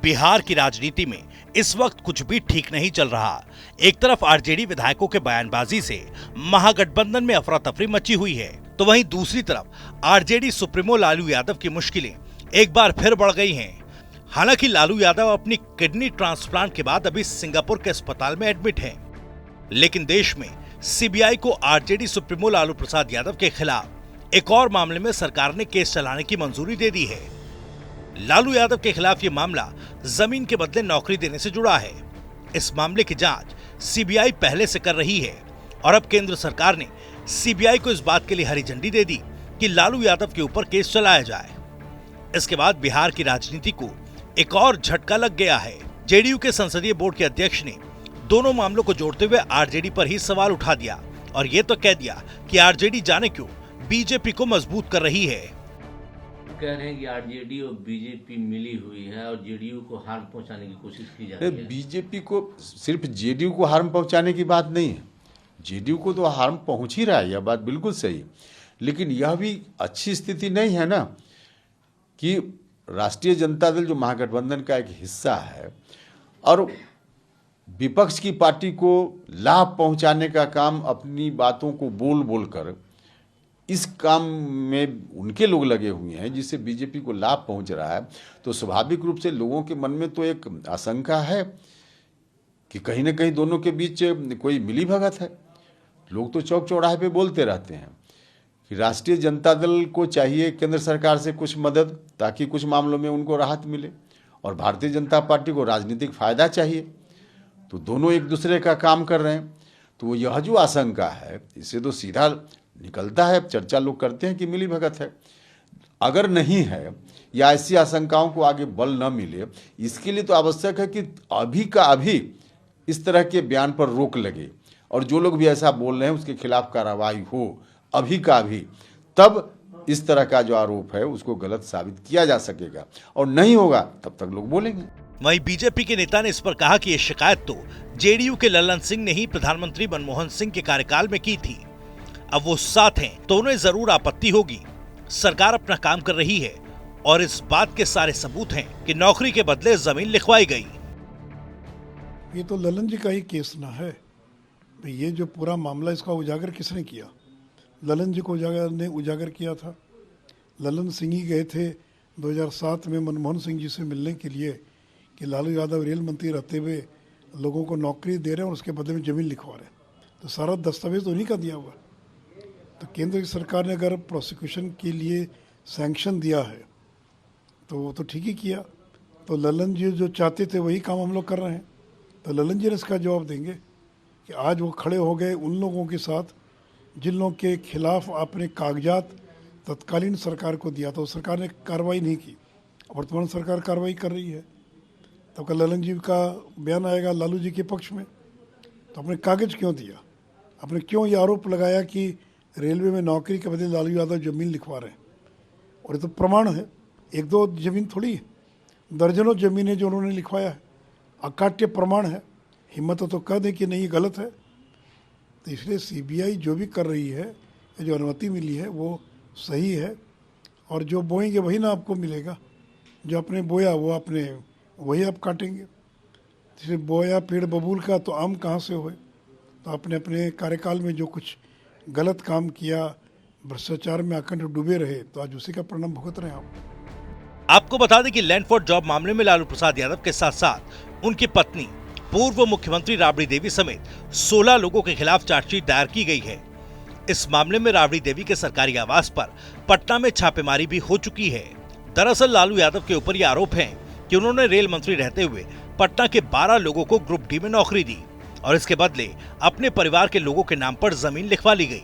बिहार की राजनीति में इस वक्त कुछ भी ठीक नहीं चल रहा। एक तरफ आरजेडी विधायकों के बयानबाजी से महागठबंधन में अफरा तफरी मची हुई है, तो वहीं दूसरी तरफ आरजेडी सुप्रीमो लालू यादव की मुश्किलें एक बार फिर बढ़ गई हैं। हालांकि लालू यादव अपनी किडनी ट्रांसप्लांट के बाद अभी सिंगापुर के अस्पताल में एडमिट हैं, लेकिन देश में सीबीआई को आरजेडी सुप्रीमो लालू प्रसाद यादव के खिलाफ एक और मामले में सरकार ने केस चलाने की मंजूरी दे दी है। लालू यादव के खिलाफ ये मामला जमीन के बदले नौकरी देने से जुड़ा है। इस मामले की जांच सीबीआई पहले से कर रही है और अब केंद्र सरकार ने सीबीआई को इस बात के लिए हरी झंडी दे दी कि लालू यादव के ऊपर केस चलाया जाए। इसके बाद बिहार की राजनीति को एक और झटका लग गया है। जेडीयू के संसदीय बोर्ड के अध्यक्ष ने दोनों मामलों को जोड़ते हुए आरजेडी पर ही सवाल उठा दिया और ये तो कह दिया कि आरजेडी जाने क्यों बीजेपी को मजबूत कर रही है। कह रहे हैं कि आरजेडी और बीजेपी मिली हुई है और जेडीयू को हार्म पहुंचाने की कोशिश की जा रही है। बीजेपी को सिर्फ जेडीयू को हार्म पहुंचाने की बात नहीं है, जेडीयू को तो हार्म पहुंच ही रहा है, यह बात बिल्कुल सही। लेकिन यह भी अच्छी स्थिति नहीं है ना कि राष्ट्रीय जनता दल जो महागठबंधन का एक हिस्सा है और विपक्ष की पार्टी को लाभ पहुंचाने का काम अपनी बातों को बोल बोल कर इस काम में उनके लोग लगे हुए हैं जिससे बीजेपी को लाभ पहुंच रहा है, तो स्वाभाविक रूप से लोगों के मन में तो एक आशंका है कि कहीं ना कहीं दोनों के बीच कोई मिलीभगत है। लोग तो चौक चौराहे पे बोलते रहते हैं कि राष्ट्रीय जनता दल को चाहिए केंद्र सरकार से कुछ मदद ताकि कुछ मामलों में उनको राहत मिले और भारतीय जनता पार्टी को राजनीतिक फायदा चाहिए, तो दोनों एक दूसरे का काम कर रहे हैं। तो यह जो आशंका है इससे तो सीधा निकलता है, चर्चा लोग करते हैं कि मिली भगत है। अगर नहीं है या ऐसी आशंकाओं को आगे बल न मिले, इसके लिए तो आवश्यक है कि अभी का अभी इस तरह के बयान पर रोक लगे और जो लोग भी ऐसा बोल रहे हैं उसके खिलाफ कार्रवाई हो अभी का अभी, तब इस तरह का जो आरोप है उसको गलत साबित किया जा सकेगा और नहीं होगा तब तक लोग बोलेंगे। वहीं बीजेपी के नेता ने इस पर कहा कि ये शिकायत तो जेडीयू के ललन सिंह ने ही प्रधानमंत्री मनमोहन सिंह के कार्यकाल में की थी। अब वो साथ हैं तो उन्हें जरूर आपत्ति होगी। सरकार अपना काम कर रही है और इस बात के सारे सबूत हैं कि नौकरी के बदले जमीन लिखवाई गई। ये तो ललन जी का ही केस ना है। ये जो पूरा मामला इसका उजागर किसने किया? ललन जी को उजागर किया था। ललन सिंह ही गए थे 2007 में मनमोहन सिंह जी से मिलने के लिए कि लालू यादव रेल मंत्री रहते हुए लोगों को नौकरी दे रहे हैं और उसके बदले में जमीन लिखवा रहे हैं। तो सारा दस्तावेज तो उन्हीं का दिया हुआ। तो केंद्र की सरकार ने अगर प्रोसिक्यूशन के लिए सैंक्शन दिया है तो वो तो ठीक ही किया। तो ललन जी जो चाहते थे वही काम हम लोग कर रहे हैं। तो ललन जी ने इसका जवाब देंगे कि आज वो खड़े हो गए उन लोगों के साथ जिन लोगों के खिलाफ आपने कागजात तत्कालीन सरकार को दिया था, तो सरकार ने कार्रवाई नहीं की। वर्तमान सरकार कार्रवाई कर रही है, तो कल ललन जी का बयान आएगा लालू जी के पक्ष में। तो आपने कागज क्यों दिया? आपने क्यों ये आरोप लगाया कि रेलवे में नौकरी के बदले लालू यादव जमीन लिखवा रहे हैं? और ये तो प्रमाण है, एक दो जमीन थोड़ी है, दर्जनों जमीनें जो उन्होंने लिखवाया है, अकाट्य प्रमाण है। हिम्मत तो कह दें कि नहीं ये गलत है। तो इसलिए सीबीआई जो भी कर रही है, जो अनुमति मिली है वो सही है और जो बोएंगे वही ना आपको मिलेगा। जो आपने बोया वो आपने वही आप काटेंगे। जैसे बोया पेड़ बबूल का तो आम कहाँ से होए? तो आपने अपने कार्यकाल में जो कुछ गलत काम किया, भ्रष्टाचार में अखंड डूबे रहे, तो आज उसी का परिणाम भुगत रहे हैं आप। आपको बता दें कि लैंड फॉर जॉब मामले में लालू प्रसाद यादव के साथ साथ उनकी पत्नी पूर्व मुख्यमंत्री राबड़ी देवी समेत 16 लोगों के खिलाफ चार्जशीट दायर की गई है। इस मामले में राबड़ी देवी के सरकारी आवास पर पटना में छापेमारी भी हो चुकी है। दरअसल लालू यादव के ऊपर ये आरोप है कि उन्होंने रेल मंत्री रहते हुए पटना के 12 लोगों को ग्रुप डी में नौकरी दी और इसके बदले अपने परिवार के लोगों के नाम पर जमीन लिखवा ली गई।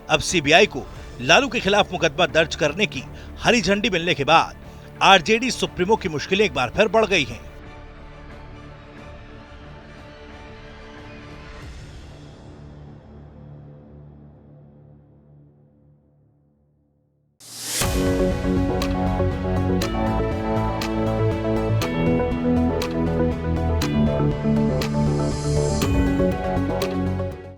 अब सीबीआई को लालू के खिलाफ मुकदमा दर्ज करने की हरी झंडी मिलने के बाद आरजेडी सुप्रीमो की मुश्किलें एक बार फिर बढ़ गई हैं।